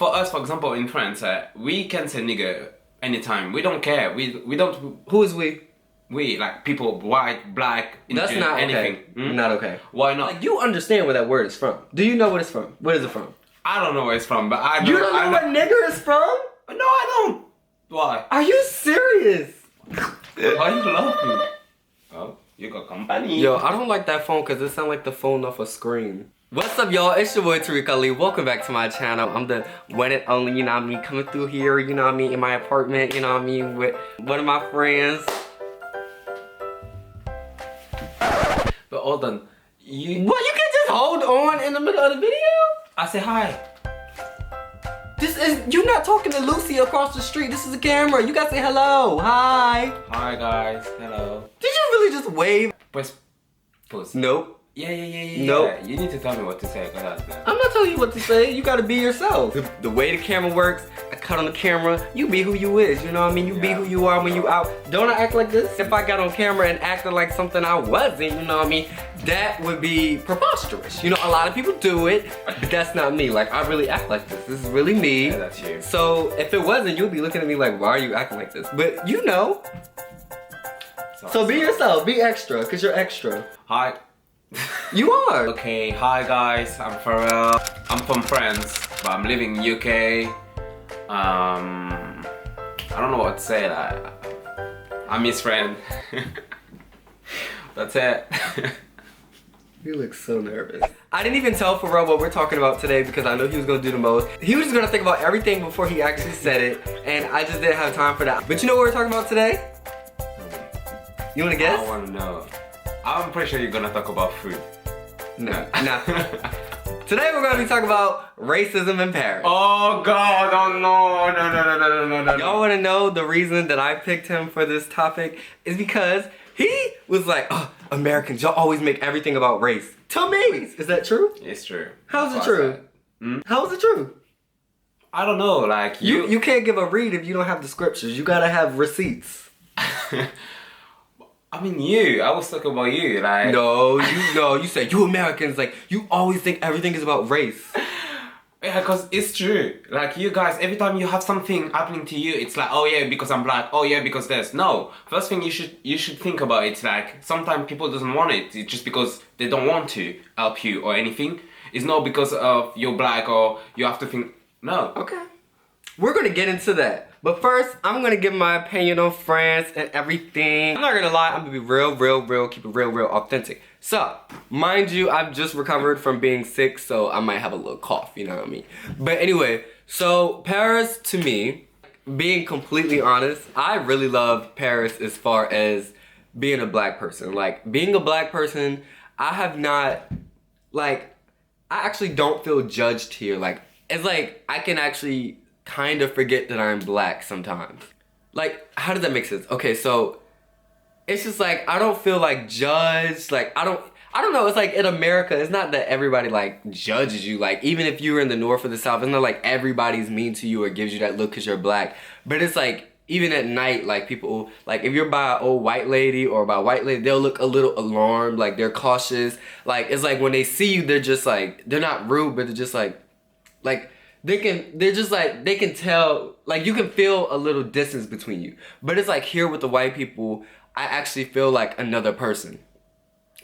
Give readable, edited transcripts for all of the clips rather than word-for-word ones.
for us, for example, in France, we can say nigger anytime. We don't care. We don't. Who is we? We, like people, white, black, Indian, That's not anything. okay. Not okay. Why not? Like, you understand where that word is from. Do you know what it's from? What is it from? I don't know where it's from, but I know. You don't know what nigger is from? No, I don't. Why? Are you serious? Why are you laughing? Oh, you got company. Yo, I don't like that phone because it sounds like the phone off a screen. What's up, y'all? It's your boy TarekAli. Welcome back to my channel. I'm the one and only, you know what I mean, coming through here, you know what I mean, in my apartment, you know what I mean, with one of my friends. But hold on. What, you can't just hold on in the middle of the video? I say hi. This is, you're not talking to Lucy across the street. This is a camera. You gotta say hello. Hi. Hi guys. Hello. Did you really just wave? Pues. Nope. Yeah. Nope. You need to tell me what to say. I'm not telling you what to say. You gotta be yourself. The way the camera works, I cut on the camera. You be who you is. You know what I mean? You be who you are when you out. Don't I act like this? If I got on camera and acted like something I wasn't, you know what I mean? That would be preposterous. You know, a lot of people do it, but that's not me. Like, I really act like this. This is really me. Yeah, that's you. So if it wasn't, you'd be looking at me like, why are you acting like this? But you know. So be yourself. Be extra, because you're extra. Hi. You are. Okay, hi guys, I'm Pharrell. I'm from France, but I'm living in UK. I don't know what to say. I'm his friend. That's it. You look so nervous. I didn't even tell Pharrell what we're talking about today because I know he was gonna do the most. He was just gonna think about everything before he actually said it, and I just didn't have time for that. But you know what we're talking about today? You wanna guess? I wanna know. I'm pretty sure you're gonna talk about food. No, nah. Today we're gonna be talking about racism in Paris. Oh God, oh no. Y'all wanna know the reason that I picked him for this topic is because he was like, oh, Americans, y'all always make everything about race. To me, is that true? It's true. How's it true? How is it true? I don't know, like you can't give a read if you don't have the scriptures. You gotta have receipts. I mean I was talking about you, like. No, you say you Americans, like, you always think everything is about race. Yeah, because it's true. Like, you guys, every time you have something happening to you, it's like, oh yeah, because I'm black, oh yeah, because this. No, first thing you should think about, it's like, sometimes people doesn't want it. It's just because they don't want to help you or anything. It's not because of you're black or you have to think, no. Okay. We're gonna get into that. But first, I'm gonna give my opinion on France and everything. I'm not gonna lie, I'm gonna be real, keep it real authentic. So, mind you, I've just recovered from being sick, so I might have a little cough, you know what I mean? But anyway, so Paris, to me, being completely honest, I really love Paris as far as being a black person. Like, being a black person, I have not, like, I actually don't feel judged here. Like, it's like, I can actually kind of forget that I'm black sometimes. Like, how does that make sense? Okay, so it's just like, I don't feel like judged. Like, I don't know, it's like in America, it's not that everybody like judges you. Like, even if you're in the north or the south, it's not like everybody's mean to you or gives you that look because you're black. But it's like, even at night, like, people, like, if you're by an old white lady or by a white lady, they'll look a little alarmed, like, they're cautious. Like, it's like when they see you, they're just like, they're not rude, but they're just like, they can tell, like, you can feel a little distance between you. But it's like here with the white people, I actually feel like another person.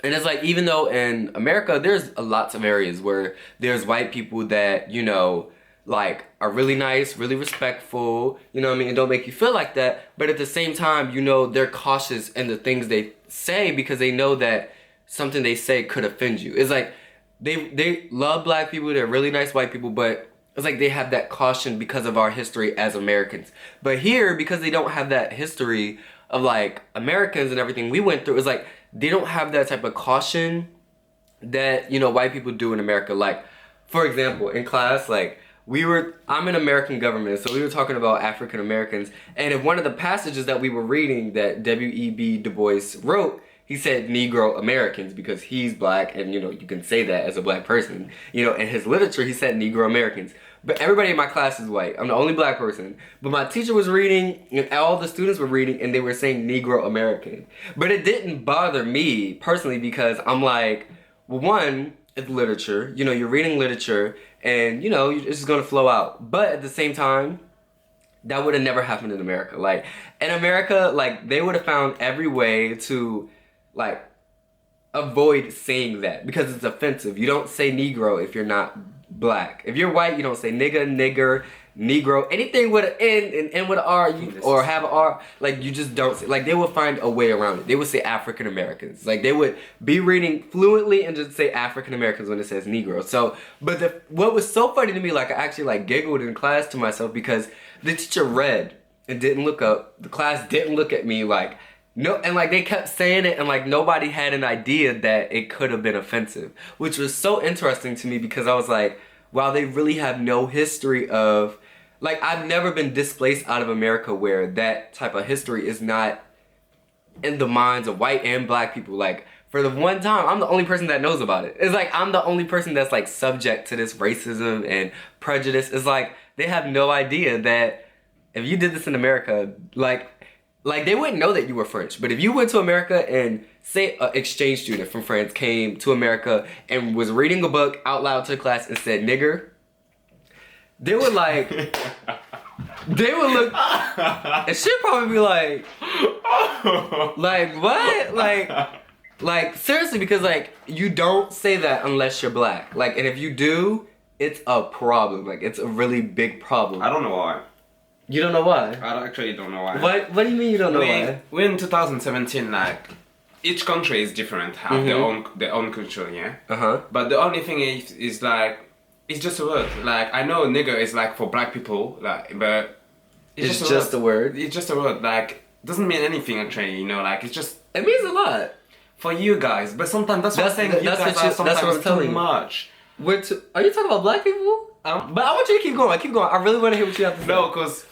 And it's like, even though in America, there's lots of areas where there's white people that, you know, like, are really nice, really respectful, you know what I mean, and don't make you feel like that. But at the same time, you know, they're cautious in the things they say because they know that something they say could offend you. It's like, they love black people, they're really nice white people, but it's like they have that caution because of our history as Americans. But here, because they don't have that history of like Americans and everything we went through, it's like they don't have that type of caution that, you know, white people do in America. Like, for example, in class, like, I'm in American government, so we were talking about African Americans, and in one of the passages that we were reading that W.E.B. Du Bois wrote, he said Negro Americans because he's black, and, you know, you can say that as a black person. You know, in his literature, he said Negro Americans. But everybody in my class is white. I'm the only black person. But my teacher was reading, and all the students were reading, and they were saying Negro American. But it didn't bother me, personally, because I'm like, well, one, it's literature. You know, you're reading literature, and you know, it's just gonna flow out. But at the same time, that would have never happened in America. Like in America, like they would have found every way to, like, avoid saying that because it's offensive. You don't say Negro if you're not black. If you're white, you don't say nigga, nigger, Negro, anything with an N and N with an R, or have an R, like you just don't say. Like they would find a way around it. They would say African Americans. Like they would be reading fluently and just say African Americans when it says Negro. So, but what was so funny to me, like I actually like giggled in class to myself because the teacher read and didn't look up. The class didn't look at me like, no, and like they kept saying it and like nobody had an idea that it could have been offensive, which was so interesting to me because I was like, wow, they really have no history of, like I've never been displaced out of America where that type of history is not in the minds of white and black people. Like for the one time, I'm the only person that knows about it. It's like I'm the only person that's like subject to this racism and prejudice. It's like they have no idea that if you did this in America, like they wouldn't know that you were French. But if you went to America and say an exchange student from France came to America and was reading a book out loud to the class and said nigger, they would like, they would look, and she'd probably be like what? Like seriously, because like you don't say that unless you're black. Like, and if you do, it's a problem. Like it's a really big problem. I don't know why. You don't know why? Actually don't know why. What do you mean you don't know why? We're in 2017, like each country is different, have their own culture, yeah. But the only thing is like it's just a word. Like I know nigger is like for black people, like, but it's just a word. It's just a word. Like doesn't mean anything actually, you know. Like it's just. It means a lot for you guys, but sometimes that's what I'm saying. You guys are sometimes too much. Are you talking about black people? But I want you to keep going. Keep going. I really want to hear what you have to say. No, because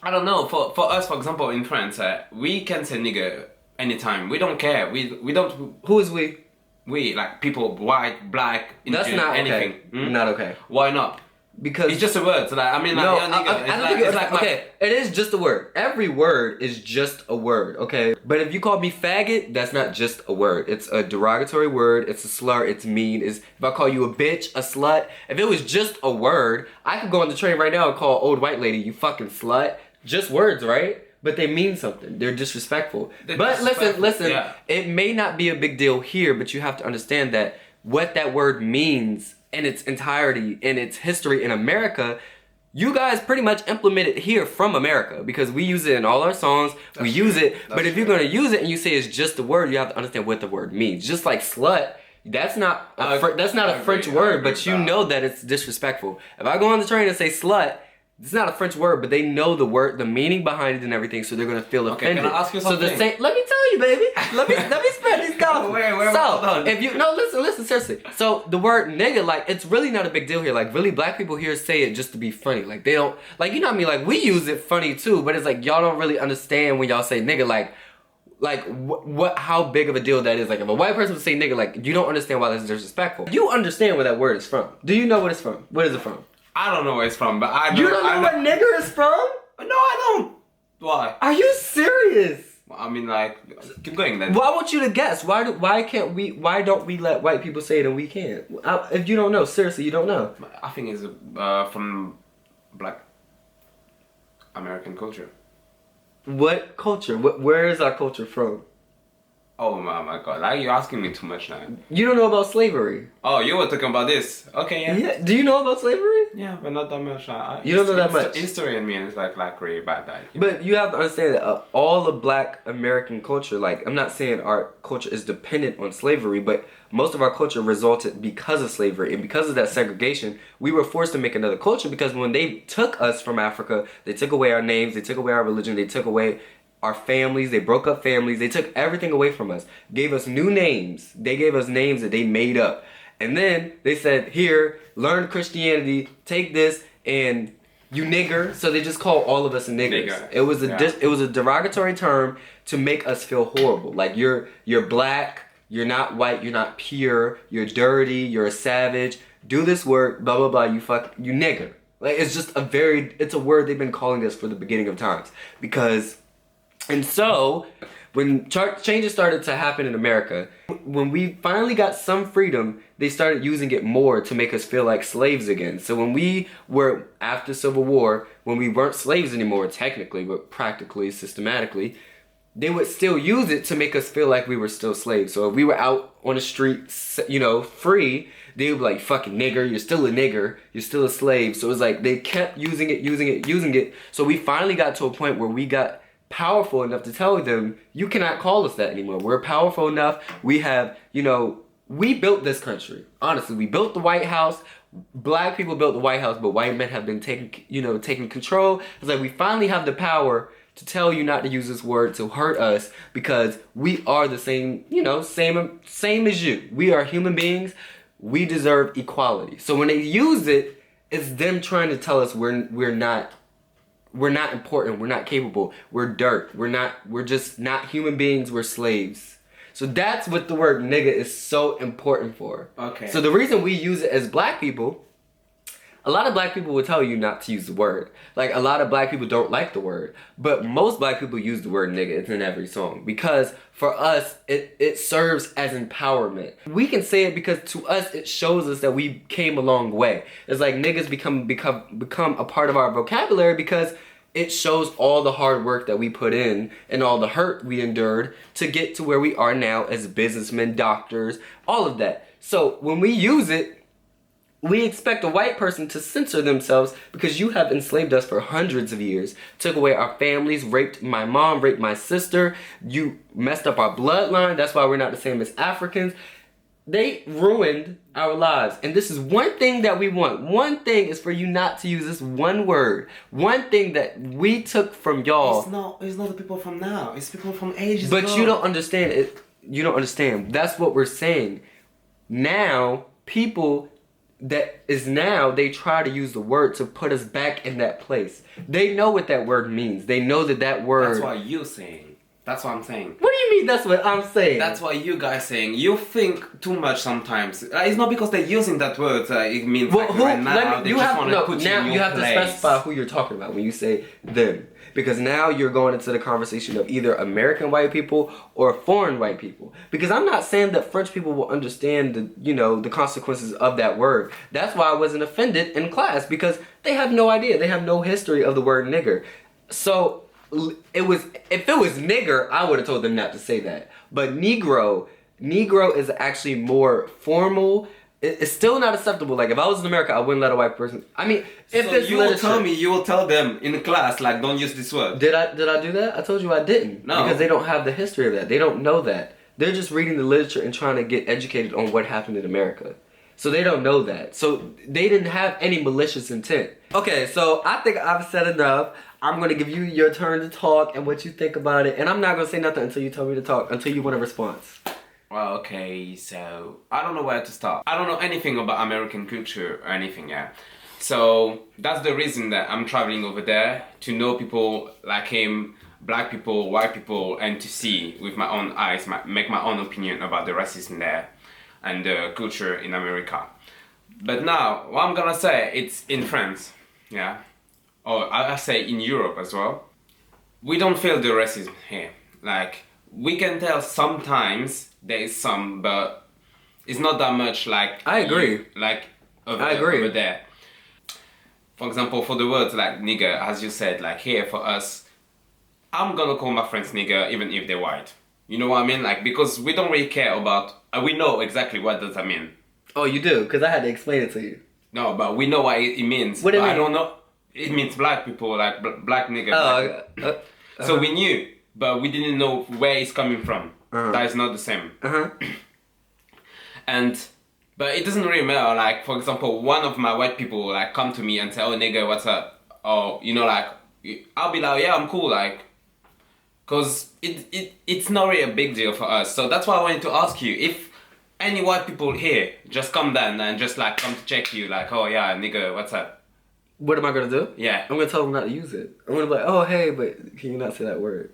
I don't know. For us, for example, in France, we can say nigger anytime. We don't care. We don't. Who is we? We, like people, white, black, Indian, that's not anything. Okay. Not okay. Why not? Because it's just a word. So like, I mean, like, no, nigger, I don't think it's like okay. It is just a word. Every word is just a word. Okay. But if you call me faggot, that's not just a word. It's a derogatory word. It's a slur. It's mean. If I call you a bitch, a slut, if it was just a word, I could go on the train right now and call old white lady you fucking slut. Just words, right? But they mean something. They're disrespectful. Listen. Yeah. It may not be a big deal here, but you have to understand that what that word means in its entirety, in its history in America, you guys pretty much implement it here from America because we use it in all our songs. We use it. But if you're going to use it and you say it's just a word, you have to understand what the word means. Just like slut, that's not a French word, but you know that it's disrespectful. If I go on the train and say slut, it's not a French word, but they know the word, the meaning behind it and everything, so they're gonna feel offended. Can I ask you something? So let me tell you, baby. Let me spread these gospel. Wait, if you listen seriously. So the word nigga, like it's really not a big deal here. Like really, black people here say it just to be funny. Like they don't, like you know what I mean. Like we use it funny too, but it's like y'all don't really understand when y'all say nigga. Like what how big of a deal that is. Like if a white person would say nigga, like you don't understand why that's disrespectful. You understand where that word is from. Do you know what it's from? What is it from? I don't know where it's from, but I know. You don't know where nigger is from? No, I don't. Why? Are you serious? I mean, like, keep going then. Well, I want you to guess. Why don't we let white people say it and we can't? If you don't know, seriously, you don't know. I think it's from black American culture. What culture? Where is our culture from? Oh my god, like you're asking me too much now. You don't know about slavery. Oh, you were talking about this. Okay, yeah. Do you know about slavery? Yeah, but not that much. You don't know that much. History in me is like really bad. But you have to understand that all of black American culture, like I'm not saying our culture is dependent on slavery, but most of our culture resulted because of slavery. And because of that segregation, we were forced to make another culture because when they took us from Africa, they took away our names, they took away our religion, they took away our families, they broke up families, they took everything away from us, gave us new names. They gave us names that they made up. And then they said, here, learn Christianity, take this, and you nigger. So they just call all of us niggers. Nigger. It was a derogatory term to make us feel horrible. Like you're black, you're not white, you're not pure, you're dirty, you're a savage, do this work, blah, blah, blah, you nigger. Like it's just it's a word they've been calling us for the beginning of times. And so, when changes started to happen in America, when we finally got some freedom, they started using it more to make us feel like slaves again. So when we were, after Civil War, when we weren't slaves anymore, technically, but practically, systematically, they would still use it to make us feel like we were still slaves. So if we were out on the street, you know, free, they would be like, fucking nigger, you're still a nigger, you're still a slave. So it's like they kept using it. So we finally got to a point where we got powerful enough to tell them, you cannot call us that anymore. We're powerful enough. We have, you know, we built this country. Honestly, we built the White House. Black people built the White House, but white men have been taking control. It's like we finally have the power to tell you not to use this word to hurt us because we are the same, you know, same as you. We are human beings. We deserve equality. So when they use it, it's them trying to tell us we're not important, we're not capable, we're dirt, we're just not human beings, we're slaves. So that's what the word nigga is so important for. Okay. So the reason we use it as black people, a lot of black people will tell you not to use the word. Like, a lot of black people don't like the word. But most black people use the word nigga. It's in every song. Because for us, it serves as empowerment. We can say it because to us, it shows us that we came a long way. It's like niggas become a part of our vocabulary because it shows all the hard work that we put in and all the hurt we endured to get to where we are now as businessmen, doctors, all of that. So when we use it, we expect a white person to censor themselves because you have enslaved us for hundreds of years. Took away our families, raped my mom, raped my sister. You messed up our bloodline. That's why we're not the same as Africans. They ruined our lives. And this is one thing that we want. One thing is for you not to use this one word. One thing that we took from y'all. It's not the people from now. It's people from ages ago. But you don't understand it. You don't understand. That's what we're saying. Now, people they try to use the word to put us back in that place. They know what that word means. They know that word. That's what you're saying. That's what I'm saying. What do you mean that's what I'm saying? That's what you guys saying. You think too much sometimes. It's not because they're using that word. It means well, like right now they just want to put you in your you have place. to specify who you're talking about when you say them. Because now you're going into the conversation of either American white people or foreign white people. Because I'm not saying that French people will understand the consequences of that word. That's why I wasn't offended in class, because they have no idea. They have no history of the word nigger. So if it was nigger, I would have told them not to say that. But Negro is actually more formal. It's still not acceptable. Like, if I was in America, I wouldn't let a white person. I mean, if so you will tell them in class, like, don't use this word. Did I do that? I told you I didn't. No. Because they don't have the history of that. They don't know that. They're just reading the literature and trying to get educated on what happened in America. So they don't know that. So they didn't have any malicious intent. Okay, so I think I've said enough. I'm going to give you your turn to talk and what you think about it. And I'm not going to say nothing until you tell me to talk, until you want a response. Well, okay, so I don't know where to start. I don't know anything about American culture or anything, yeah. So that's the reason that I'm traveling over there, to know people like him, black people, white people, and to see with my own eyes, make my own opinion about the racism there and the culture in America. But now, what I'm gonna say, it's in France, yeah, or I say in Europe as well. We don't feel the racism here. Like, we can tell sometimes there is some, but it's not that much like... I agree. Over there. For example, for the words like nigger, as you said, like here for us, I'm gonna call my friends nigger even if they're white. You know what I mean? Like, because we don't really care about... we know exactly what does that mean. Oh, you do? Because I had to explain it to you. No, but we know what it means. What do you mean? I don't know. It means black people, like black nigger. Oh, So we knew, but we didn't know where it's coming from. That is not the same. But it doesn't really matter. Like, for example, one of my white people like come to me and say, "Oh nigga, what's up?" Or like, I'll be like, "Yeah, I'm cool," like, cause it's not really a big deal for us. So that's why I wanted to ask you if any white people here just come down and just like come to check you, like, "Oh yeah, nigga, what's up?" What am I gonna do? Yeah, I'm gonna tell them not to use it. I'm gonna be like, "Oh hey, but can you not say that word?"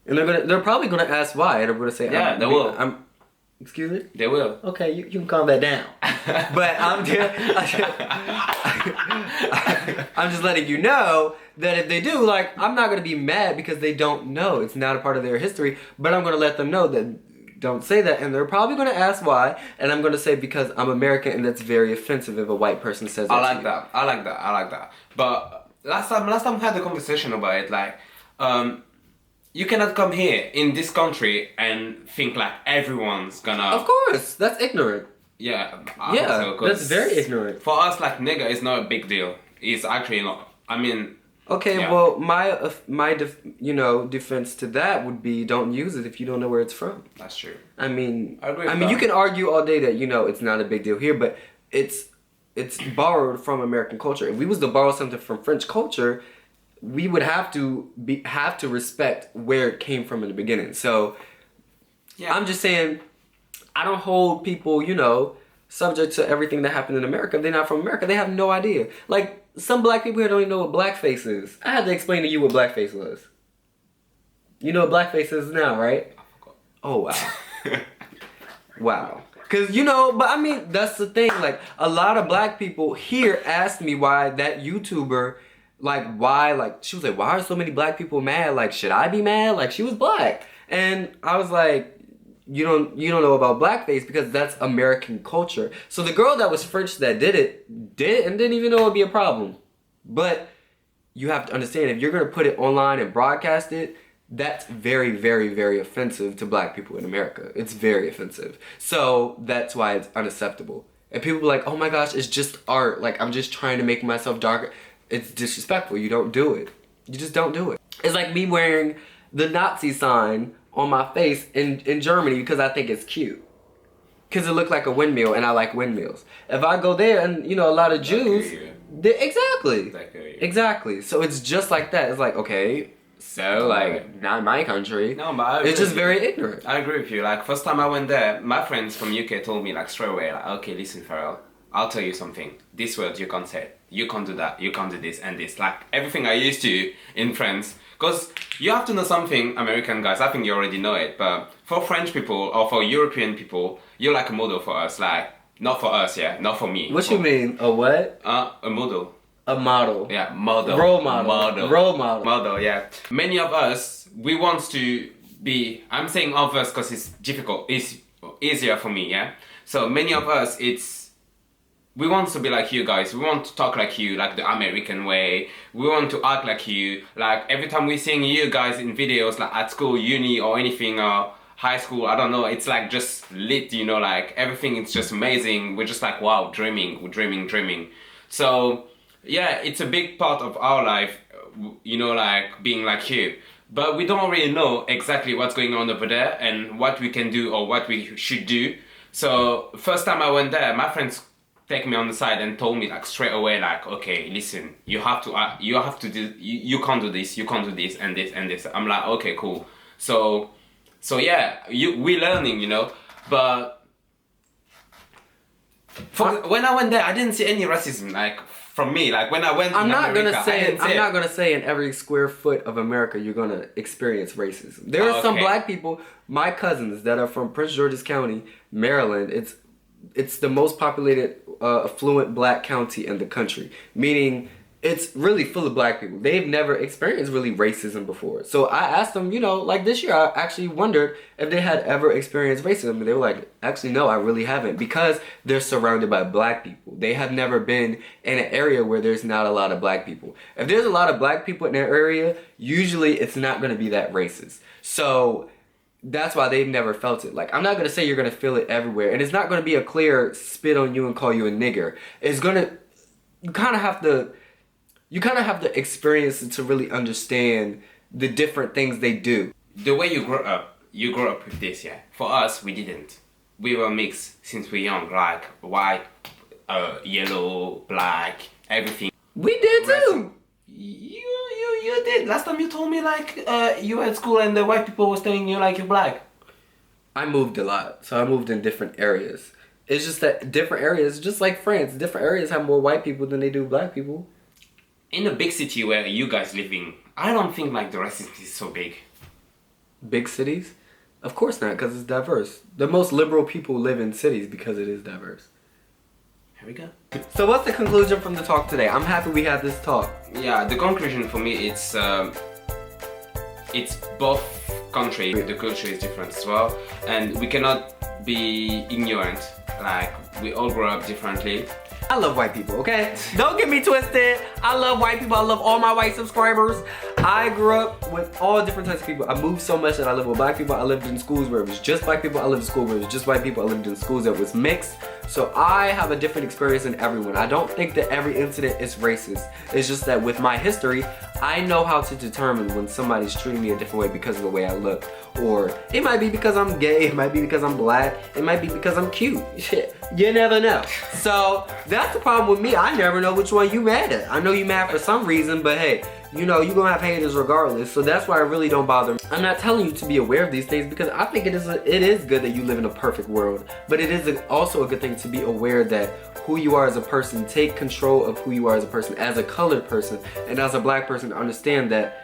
And they're probably gonna ask why, and I'm gonna say, "Yeah, they will." Excuse me? They will. Okay, you can calm that down. But I'm just letting you know that if they do, like, I'm not gonna be mad because they don't know. It's not a part of their history. But I'm gonna let them know that don't say that, and they're probably gonna ask why. And I'm gonna say because I'm American, and that's very offensive if a white person says that. I like that. But last time we had a conversation about it. Like, you cannot come here in this country and think like everyone's gonna. Of course, that's ignorant. Yeah, Yeah, that's very ignorant. For us, like, nigga is not a big deal. It's actually not. I mean. Okay, yeah. well, my defense to that would be don't use it if you don't know where it's from. That's true. I mean, I agree with you that. can argue all day that it's not a big deal here, but it's borrowed from American culture. If we was to borrow something from French culture, we would have to respect where it came from in the beginning. So, yeah. I'm just saying, I don't hold people, subject to everything that happened in America. If they're not from America, they have no idea. Like, some black people here don't even know what blackface is. I had to explain to you what blackface was. You know what blackface is now, right? I forgot. Oh, wow. Wow. Because, but I mean, that's the thing. Like, a lot of black people here asked me why that YouTuber, she was like, why are so many black people mad? Like, should I be mad? Like, she was black. And I was like, you don't know about blackface because that's American culture. So the girl that was French that did it and didn't even know it would be a problem. But you have to understand, if you're going to put it online and broadcast it, that's very, very, very offensive to black people in America. It's very offensive. So that's why it's unacceptable. And people be like, oh my gosh, it's just art. Like, I'm just trying to make myself darker. It's disrespectful. You don't do it. You just don't do it. It's like me wearing the Nazi sign on my face in Germany because I think it's cute. Because it looked like a windmill and I like windmills. If I go there and, a lot of Jews... Exactly. So it's just like that. It's like, okay, so, like, not in my country. No, but it's just very ignorant. I agree with you. Like, first time I went there, my friends from UK told me, like, straight away, like, okay, listen, Farrell, I'll tell you something. This word you can't say. You can't do that. You can't do this and this. Like, everything I used to in France. Because you have to know something, American guys, I think you already know it, but for French people or for European people, you're like a model for us. Like, not for us, yeah, not for me. What you mean? A what? A model. A model. Yeah, model. Role model. Role model. Model, yeah. Many of us, we want to be, I'm saying of us because it's difficult, it's easier for me, yeah? So many of us, we want to be like you guys. We want to talk like you, like the American way. We want to act like you. Like, every time we seeing you guys in videos, like at school, uni, or anything, or high school, I don't know, it's like just lit, like everything is just amazing. We're just like, wow, dreaming. So, yeah, it's a big part of our life, like being like you. But we don't really know exactly what's going on over there and what we can do or what we should do. So, first time I went there, my friends take me on the side and told me, like, straight away, like, okay, listen, you have to do, you can't do this, and this and this. I'm like, okay, cool. So yeah, we learning, but when I went there, I didn't see any racism, like, from me. Like, when I went I'm in not America, I'm not gonna say in every square foot of America you're gonna experience racism. There are some black people, my cousins that are from Prince George's County, Maryland. It's the most populated, affluent black county in the country. Meaning, it's really full of black people. They've never experienced really racism before. So I asked them, like this year, I actually wondered if they had ever experienced racism. And they were like, actually, no, I really haven't. Because they're surrounded by black people. They have never been in an area where there's not a lot of black people. If there's a lot of black people in an area, usually it's not going to be that racist. So that's why they've never felt it. Like, I'm not going to say you're going to feel it everywhere. And it's not going to be a clear spit on you and call you a nigger. It's going to, you kind of have to experience it to really understand the different things they do. The way you grew up with this, yeah. For us, we didn't. We were mixed since we were young, like white, yellow, black, everything. We did too. You did. Last time you told me, like, you were at school and the white people was telling you, like, you're black. I moved a lot, so I moved in different areas. It's just that different areas, just like France, different areas have more white people than they do black people. In the big city where you guys living, I don't think, like, the racism is so big. Big cities? Of course not, because it's diverse. The most liberal people live in cities because it is diverse. Here we go. So what's the conclusion from the talk today? I'm happy we had this talk. Yeah, the conclusion for me, it's both country. The culture is different as well, and we cannot be ignorant. Like, we all grow up differently. I love white people, okay? Don't get me twisted. I love white people. I love all my white subscribers. I grew up with all different types of people. I moved so much that I lived with black people. I lived in schools where it was just black people. I lived in schools where it was just white people. I lived in schools that was mixed. So I have a different experience than everyone. I don't think that every incident is racist. It's just that with my history, I know how to determine when somebody's treating me a different way because of the way I look. Or it might be because I'm gay, it might be because I'm black, it might be because I'm cute. Shit, you never know. So that's the problem with me. I never know which one you mad at. I know you mad for some reason, but hey, you know, you're gonna have haters regardless. So that's why I really don't bother. I'm not telling you to be aware of these things because I think it is good that you live in a perfect world. But it is also a good thing to be aware that who you are as a person, take control of who you are as a person, as a colored person, and as a black person, understand that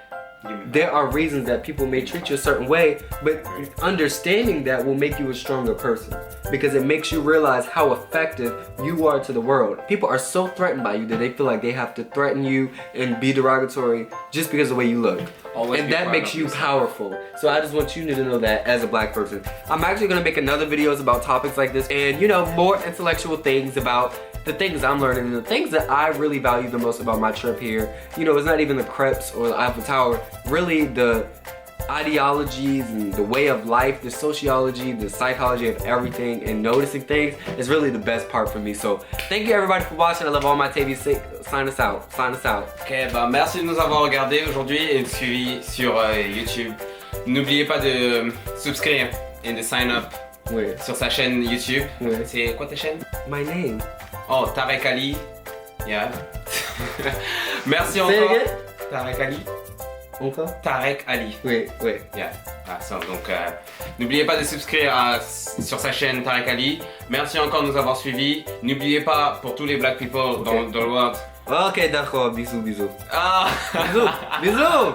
there are reasons that people may treat you a certain way, but understanding that will make you a stronger person because it makes you realize how effective you are to the world. People are so threatened by you that they feel like they have to threaten you and be derogatory just because of the way you look. And that makes you powerful. So I just want you to know that as a black person. I'm actually gonna make another videos about topics like this and, you know, more intellectual things about the things I'm learning and the things that I really value the most about my trip here. You know, it's not even the crepes or the Eiffel Tower, really the ideologies and the way of life, the sociology, the psychology of everything and noticing things is really the best part for me. So thank you everybody for watching. I love all my Taebies. Sign us out. Sign us out. Ok, bah merci de nous avoir regardé aujourd'hui et de suivi sur YouTube. N'oubliez pas de subscrire et de sign up sur sa chaîne YouTube. C'est quoi ta chaîne? My name. Oh, TarekAli. Yeah. Merci encore. TarekAli. Encore? TarekAli. Oui. Yeah. Ah, so, donc, n'oubliez pas de subscrire sur sa chaîne TarekAli. Merci encore de nous avoir suivis. N'oubliez pas, pour tous les black people dans le world. Ok, d'accord. Bisous. Ah. Bisous.